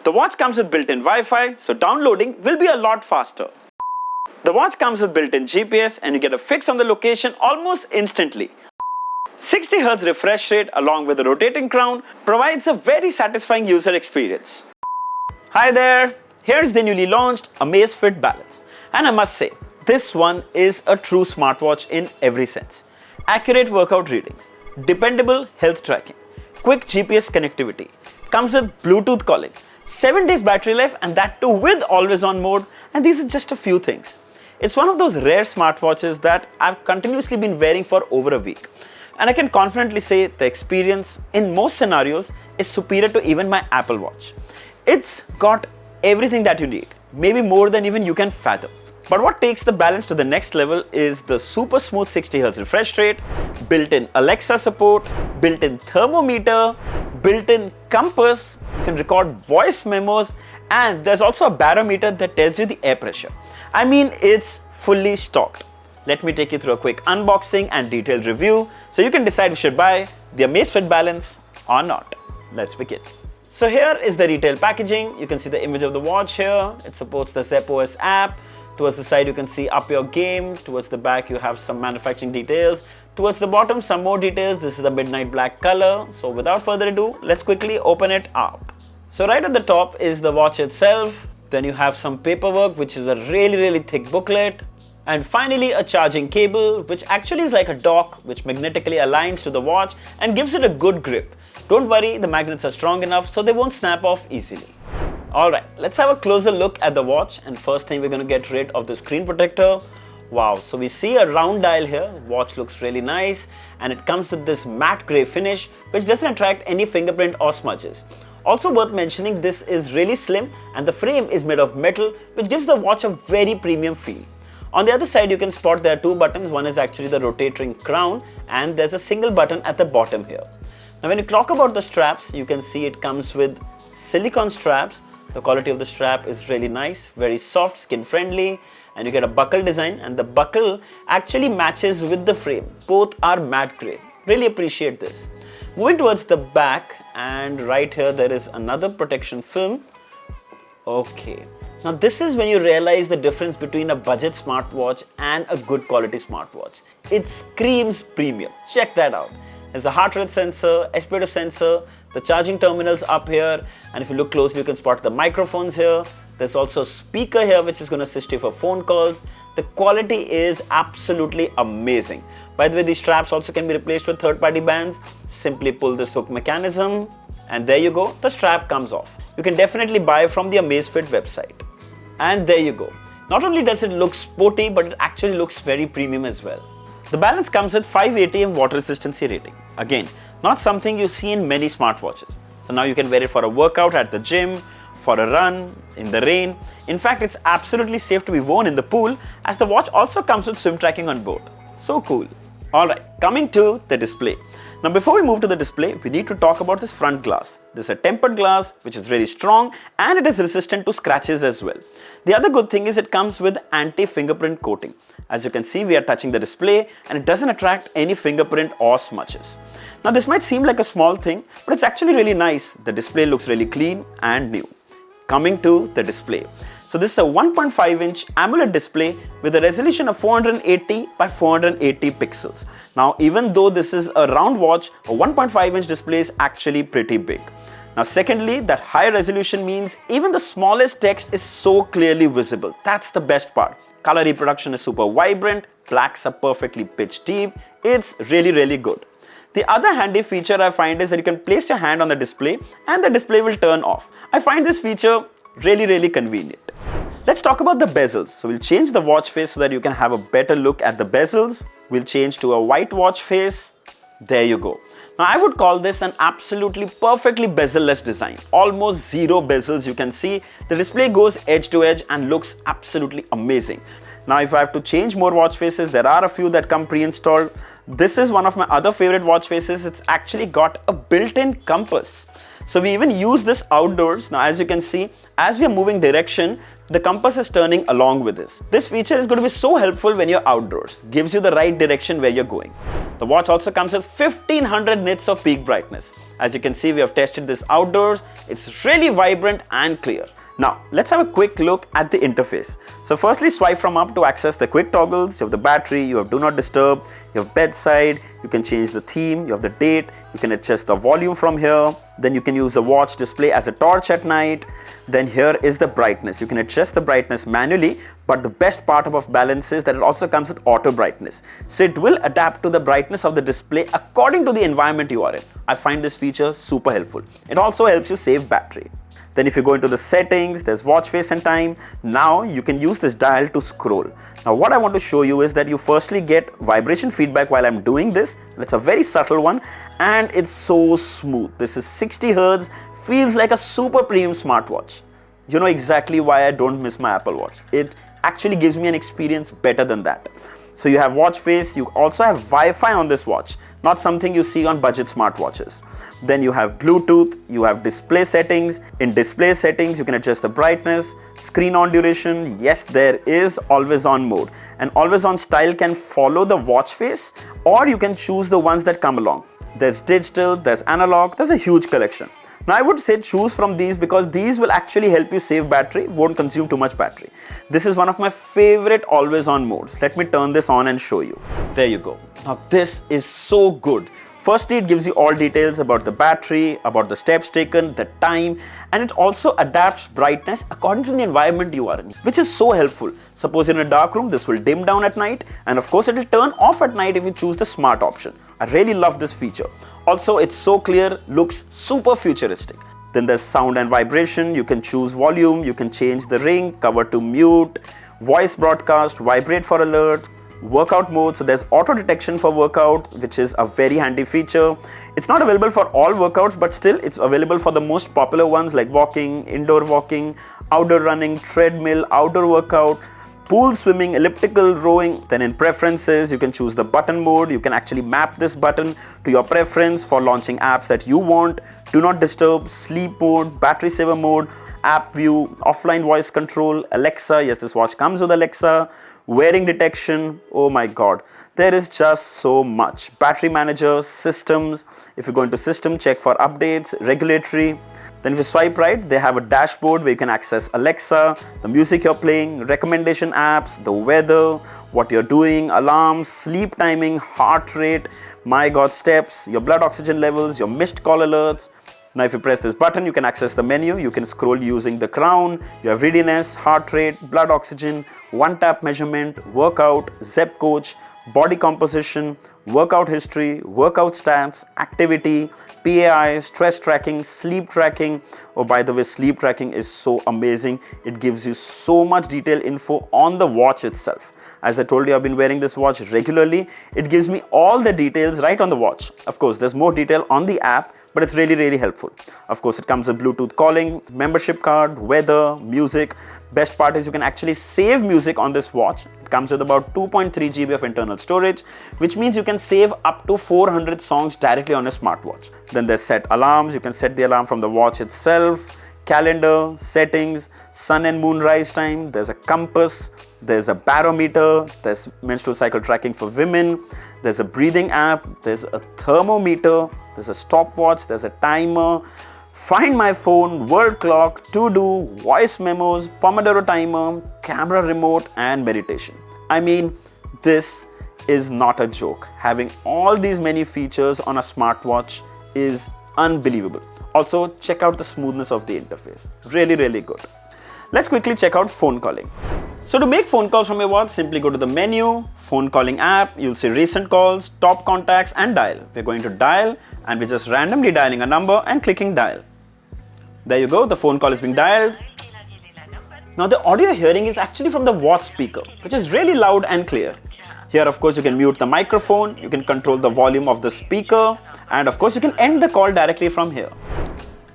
The watch comes with built-in Wi-Fi, so downloading will be a lot faster. The watch comes with built-in GPS and you get a fix on the location almost instantly. 60Hz refresh rate along with a rotating crown provides a very satisfying user experience. Hi there, here's the newly launched Amazfit Balance. And I must say, this one is a true smartwatch in every sense. Accurate workout readings, dependable health tracking, quick GPS connectivity, comes with Bluetooth calling, 7 days battery life and that too with always on mode, and these are just a few things. It's one of those rare smartwatches that I've continuously been wearing for over a week. And I can confidently say the experience in most scenarios is superior to even my Apple Watch. It's got everything that you need, maybe more than even you can fathom. But what takes the Balance to the next level is the super smooth 60Hz refresh rate, built-in Alexa support, built-in thermometer, built-in compass, you can record voice memos, and there's also a barometer that tells you the air pressure. I mean, it's fully stocked. Let me take you through a quick unboxing and detailed review so you can decide if you should buy the Amazfit Balance or not. Let's begin. So here is the retail packaging. You can see the image of the watch here. It supports the Zepp app. Towards the side you can see up your game. Towards the back you have some manufacturing details. Towards the bottom some more details. This is the midnight black color. So without further ado, let's quickly open it up. So right at the top is the watch itself. Then you have some paperwork, which is a really thick booklet. And finally a charging cable, which actually is like a dock which magnetically aligns to the watch and gives it a good grip. Don't worry, the magnets are strong enough so they won't snap off easily. Alright, let's have a closer look at the watch, and first thing we're going to get rid of the screen protector. Wow, so we see a round dial here. Watch looks really nice and it comes with this matte grey finish which doesn't attract any fingerprint or smudges. Also worth mentioning, this is really slim and the frame is made of metal which gives the watch a very premium feel. On the other side you can spot there are two buttons. One is actually the rotating crown and there's a single button at the bottom here. Now when you talk about the straps, you can see it comes with silicone straps. The quality of the strap is really nice, very soft, skin friendly, and you get a buckle design and the buckle actually matches with the frame. Both are matte grey. Really appreciate this. Moving towards the back, and right here there is another protection film. Okay. Now this is when you realize the difference between a budget smartwatch and a good quality smartwatch. It screams premium. Check that out. There's the heart rate sensor, speedometer sensor, the charging terminals up here, and if you look closely you can spot the microphones here. There's also a speaker here which is going to assist you for phone calls. The quality is absolutely amazing. By the way, these straps also can be replaced with third-party bands. Simply pull this hook mechanism and there you go, the strap comes off. You can definitely buy from the Amazfit website. And there you go. Not only does it look sporty, but it actually looks very premium as well. The Balance comes with 5 water resistance rating. Again, not something you see in many smartwatches. So now you can wear it for a workout at the gym, for a run, in the rain. In fact, it's absolutely safe to be worn in the pool as the watch also comes with swim tracking on board. So cool. Alright, coming to the display. Now before we move to the display, we need to talk about this front glass. This is a tempered glass which is really strong and it is resistant to scratches as well. The other good thing is it comes with anti-fingerprint coating. As you can see, we are touching the display and it doesn't attract any fingerprint or smudges. Now this might seem like a small thing, but it's actually really nice. The display looks really clean and new. Coming to the display. So this is a 1.5-inch AMOLED display with a resolution of 480 by 480 pixels. Now even though this is a round watch, a 1.5-inch display is actually pretty big. Now secondly, that high resolution means even the smallest text is so clearly visible. That's the best part. Color reproduction is super vibrant, blacks are perfectly pitch deep. It's really good. The other handy feature I find is that you can place your hand on the display and the display will turn off. I find this feature really convenient. Let's talk about the bezels. So we'll change the watch face so that you can have a better look at the bezels. We'll change to a white watch face. There you go. Now I would call this an absolutely perfectly bezel-less design. Almost zero bezels you can see. The display goes edge to edge and looks absolutely amazing. Now if I have to change more watch faces, there are a few that come pre-installed. This is one of my other favorite watch faces. It's actually got a built-in compass. So we even use this outdoors. Now as you can see, as we are moving direction, The compass is turning along with this. This feature is going to be so helpful when you're outdoors. Gives you the right direction where you're going. The watch also comes with 1500 nits of peak brightness. As you can see, we have tested this outdoors. It's really vibrant and clear. Now, let's have a quick look at the interface. So firstly, swipe from up to access the quick toggles. You have the battery, you have do not disturb, you have bedside, you can change the theme, you have the date, you can adjust the volume from here. Then you can use the watch display as a torch at night. Then here is the brightness. You can adjust the brightness manually, but the best part of Balance is that it also comes with auto brightness. So it will adapt to the brightness of the display according to the environment you are in. I find this feature super helpful. It also helps you save battery. Then if you go into the settings, there's watch face and time. Now you can use this dial to scroll. Now what I want to show you is that you firstly get vibration feedback while I'm doing this. It's a very subtle one and it's so smooth. This is 60 Hz, feels like a super premium smartwatch. You know exactly why I don't miss my Apple Watch. It actually gives me an experience better than that. So you have watch face, you also have Wi-Fi on this watch, not something you see on budget smartwatches. Then you have Bluetooth, you have display settings. In display settings, you can adjust the brightness, screen on duration. Yes, there is always on mode, and always on style can follow the watch face, or you can choose the ones that come along. There's digital, there's analog, there's a huge collection. Now I would say choose from these because these will actually help you save battery, won't consume too much battery. This is one of my favorite always on modes. Let me turn this on and show you. There you go. Now this is so good. Firstly, it gives you all details about the battery, about the steps taken, the time, and it also adapts brightness according to the environment you are in, which is so helpful. Suppose you're in a dark room, this will dim down at night, and of course it will turn off at night if you choose the smart option. I really love this feature. Also, it's so clear, looks super futuristic. Then there's sound and vibration. You can choose volume, you can change the ring, cover to mute, voice broadcast, vibrate for alerts, workout mode. So there's auto detection for workout, which is a very handy feature. It's not available for all workouts, but still it's available for the most popular ones like walking, indoor walking, outdoor running, treadmill, outdoor workout, pool swimming, elliptical rowing. Then in preferences, you can choose the button mode. You can actually map this button to your preference for launching apps that you want. Do not disturb, sleep mode, battery saver mode, app view, offline voice control, Alexa. Yes, this watch comes with Alexa. Wearing detection. Oh my god, there is just so much. Battery manager, systems. If you go into system, check for updates, regulatory. Then if you swipe right, they have a dashboard where you can access Alexa, the music you're playing, recommendation apps, the weather, what you're doing, alarms, sleep timing, heart rate, my god, steps, your blood oxygen levels, your missed call alerts. Now if you press this button, you can access the menu. You can scroll using the crown. You have readiness, heart rate, blood oxygen, one tap measurement, workout, Zepp coach, body composition, workout history, workout stats, activity, PAI, stress tracking, sleep tracking. Oh, by the way, sleep tracking is so amazing. It gives you so much detailed info on the watch itself. As I told you, I've been wearing this watch regularly. It gives me all the details right on the watch. Of course, there's more detail on the app, but it's really helpful. Of course, it comes with Bluetooth calling, membership card, weather, music. Best part is you can actually save music on this watch. It comes with about 2.3 GB of internal storage, which means you can save up to 400 songs directly on a smartwatch. Then there's set alarms. You can set the alarm from the watch itself. Calendar, settings, sun and moon rise time. There's a compass. There's a barometer. There's menstrual cycle tracking for women. There's a breathing app. There's a thermometer. There's a stopwatch. There's a timer. Find My Phone, World Clock, To Do, voice memos, Pomodoro timer, camera remote, and meditation. I mean, this is not a joke. Having all these many features on a smartwatch is unbelievable. Also, check out the smoothness of the interface. Really good. Let's quickly check out phone calling. So to make phone calls from your watch, simply go to the menu, phone calling app, you'll see recent calls, top contacts, and dial. We're going to dial, and we're just randomly dialing a number and clicking dial. There you go, the phone call is being dialed. Now the audio you're hearing is actually from the watch speaker, which is really loud and clear. Here, of course, you can mute the microphone, you can control the volume of the speaker, and of course, you can end the call directly from here.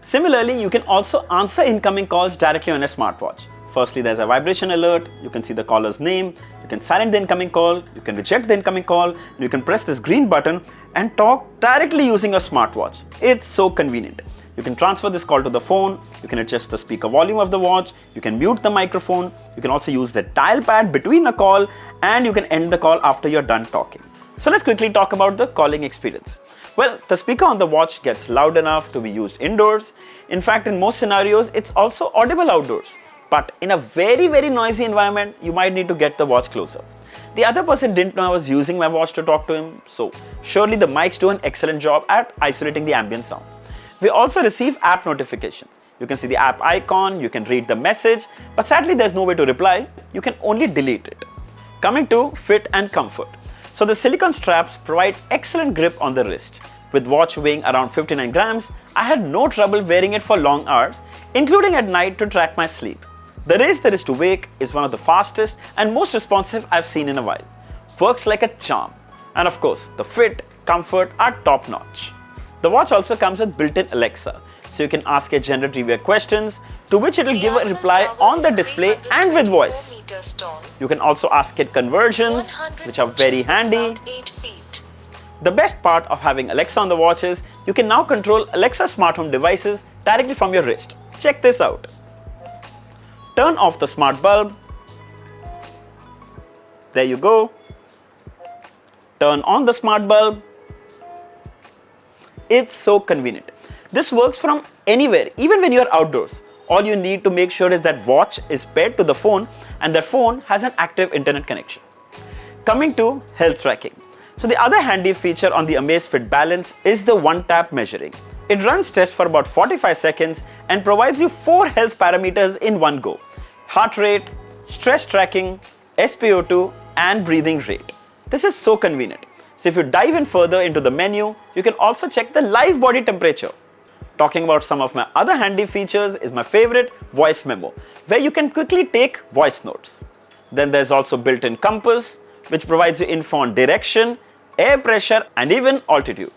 Similarly, you can also answer incoming calls directly on a smartwatch. Firstly, there's a vibration alert. You can see the caller's name. You can silence the incoming call. You can reject the incoming call. And you can press this green button and talk directly using a smartwatch. It's so convenient. You can transfer this call to the phone, you can adjust the speaker volume of the watch, you can mute the microphone, you can also use the dial pad between a call, and you can end the call after you're done talking. So let's quickly talk about the calling experience. Well, the speaker on the watch gets loud enough to be used indoors. In fact, in most scenarios, it's also audible outdoors. But in a very noisy environment, you might need to get the watch closer. The other person didn't know I was using my watch to talk to him, so surely the mics do an excellent job at isolating the ambient sound. We also receive app notifications. You can see the app icon, you can read the message, but sadly there's no way to reply. You can only delete it. Coming to fit and comfort. So the silicone straps provide excellent grip on the wrist. With watch weighing around 59 grams, I had no trouble wearing it for long hours, including at night to track my sleep. The raise the wrist to wake is one of the fastest and most responsive I've seen in a while. Works like a charm. And of course, the fit, comfort are top notch. The watch also comes with built-in Alexa, so you can ask it generic trivia questions, to which it will give a reply on the display and with voice. You can also ask it conversions, which are very handy. The best part of having Alexa on the watch is you can now control Alexa smart home devices directly from your wrist. Check this out. Turn off the smart bulb. There you go. Turn on the smart bulb. It's so convenient. This works from anywhere, even when you're outdoors. All you need to make sure is that watch is paired to the phone and that phone has an active internet connection. Coming to health tracking. So the other handy feature on the Amazfit Balance is the one-tap measuring. It runs tests for about 45 seconds and provides you 4 health parameters in one go: heart rate, stress tracking, SpO2 and breathing rate. This is so convenient. So if you dive in further into the menu, you can also check the live body temperature. Talking about some of my other handy features is my favorite, voice memo, where you can quickly take voice notes. Then there's also built-in compass, which provides you info on direction, air pressure and even altitude.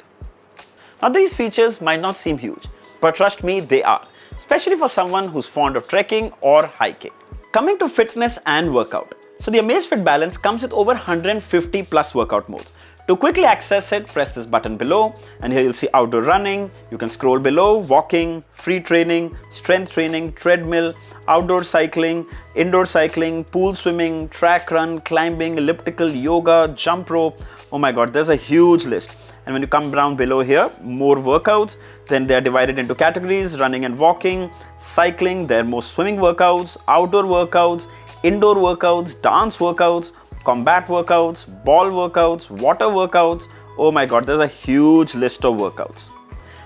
Now these features might not seem huge, but trust me, they are, especially for someone who's fond of trekking or hiking. Coming to fitness and workout. So the Amazfit Balance comes with over 150 plus workout modes. To quickly access it, press this button below and here you'll see outdoor running. You can scroll below, walking, free training, strength training, treadmill, outdoor cycling, indoor cycling, pool swimming, track run, climbing, elliptical, yoga, jump rope. Oh my god, there's a huge list. And when you come down below here, more workouts, then they're divided into categories: running and walking, cycling, there are more swimming workouts, outdoor workouts, indoor workouts, dance workouts, combat workouts, ball workouts, water workouts. Oh my god, there's a huge list of workouts.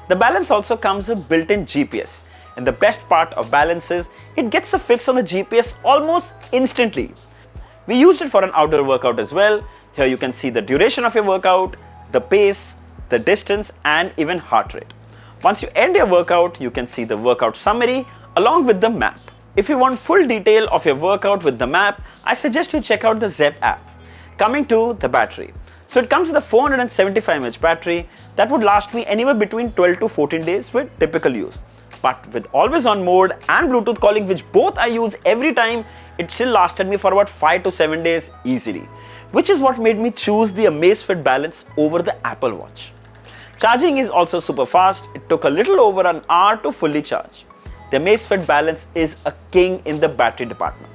The Balance also comes with built-in GPS. And the best part of Balance is it gets a fix on the GPS almost instantly. We used it for an outdoor workout as well. Here you can see the duration of your workout, the pace, the distance and even heart rate. Once you end your workout, you can see the workout summary along with the map. If you want full detail of your workout with the map, I suggest you check out the Zepp app. Coming to the battery. So it comes with a 475 mAh battery that would last me anywhere between 12 to 14 days with typical use. But with always on mode and Bluetooth calling, which both I use every time, it still lasted me for about 5 to 7 days easily. Which is what made me choose the Amazfit Balance over the Apple Watch. Charging is also super fast. It took a little over an hour to fully charge. The Amazfit Balance is a king in the battery department.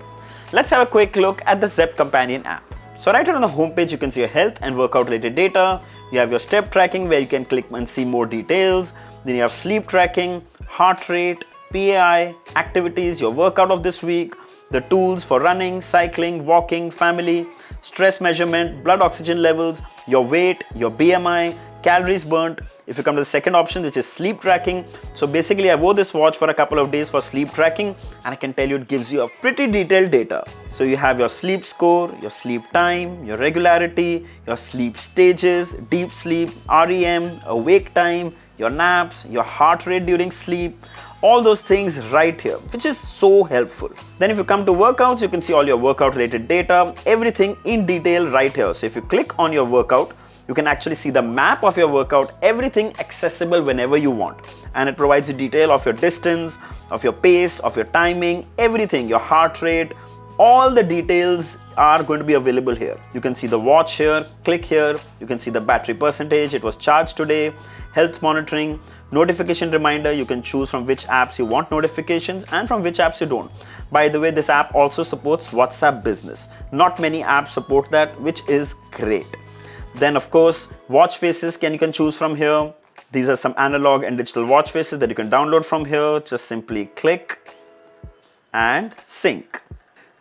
Let's have a quick look at the Zepp Companion app. So right here on the homepage, you can see your health and workout related data. You have your step tracking where you can click and see more details. Then you have sleep tracking, heart rate, PAI, activities, your workout of this week, the tools for running, cycling, walking, family, stress measurement, blood oxygen levels, your weight, your BMI, calories burnt. If you come to the second option, which is sleep tracking. So basically I wore this watch for a couple of days for sleep tracking and I can tell you it gives you a pretty detailed data. So you have your sleep score, your sleep time, your regularity, your sleep stages, deep sleep, REM, awake time, your naps, your heart rate during sleep, all those things right here, which is so helpful. Then if you come to workouts, you can see all your workout related data, everything in detail right here. So if you click on your workout, you can actually see the map of your workout, everything accessible whenever you want. And it provides you detail of your distance, of your pace, of your timing, everything, your heart rate, All the details are going to be available here. You can see the watch here, click here, you can see the battery percentage, it was charged today, health monitoring, notification reminder, you can choose from which apps you want notifications and from which apps you don't. By the way, this app also supports WhatsApp Business. Not many apps support that, which is great. Then of course, watch faces you can choose from here. These are some analog and digital watch faces that you can download from here. Just simply click and sync.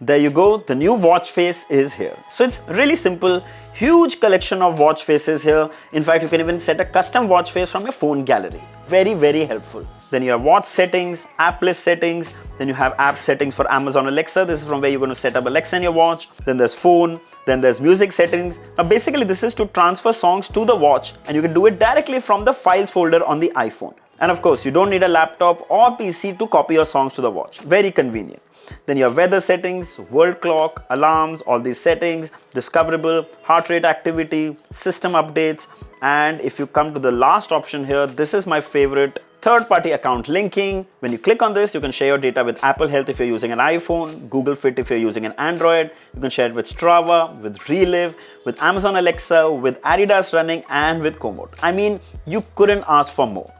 There you go, the new watch face is here. So it's really simple, huge collection of watch faces here. In fact, you can even set a custom watch face from your phone gallery. Very, very helpful. Then you have watch settings, app list settings, then you have app settings for Amazon Alexa. This is from where you're going to set up Alexa in your watch. Then there's phone, then there's music settings. Now basically this is to transfer songs to the watch and you can do it directly from the files folder on the iPhone. And of course, you don't need a laptop or PC to copy your songs to the watch. Very convenient. Then you have weather settings, world clock, alarms, all these settings, discoverable, heart rate activity, system updates. And if you come to the last option here, this is my favorite, third-party account linking. When you click on this, you can share your data with Apple Health if you're using an iPhone, Google Fit if you're using an Android. You can share it with Strava, with Relive, with Amazon Alexa, with Adidas Running, and with Komoot. I mean, you couldn't ask for more.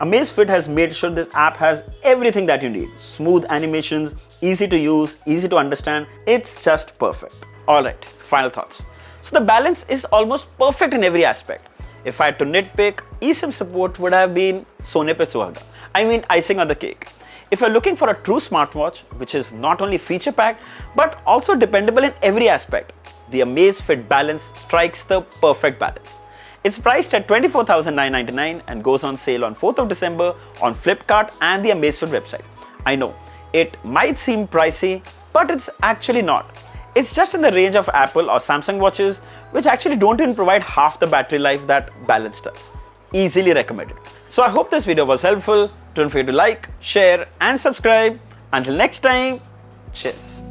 Amazfit has made sure this app has everything that you need. Smooth animations, easy to use, easy to understand. It's just perfect. Alright, final thoughts. So the Balance is almost perfect in every aspect. If I had to nitpick, eSIM support would have been Sone pe suhaga. I mean, icing on the cake. If you're looking for a true smartwatch, which is not only feature packed, but also dependable in every aspect, the Amazfit Balance strikes the perfect balance. It's priced at $24,999 and goes on sale on 4th of December on Flipkart and the Amazfit website. I know, it might seem pricey, but it's actually not. It's just in the range of Apple or Samsung watches, which actually don't even provide half the battery life that Balance does. Easily recommended. So I hope this video was helpful. Don't forget to like, share and subscribe. Until next time, cheers.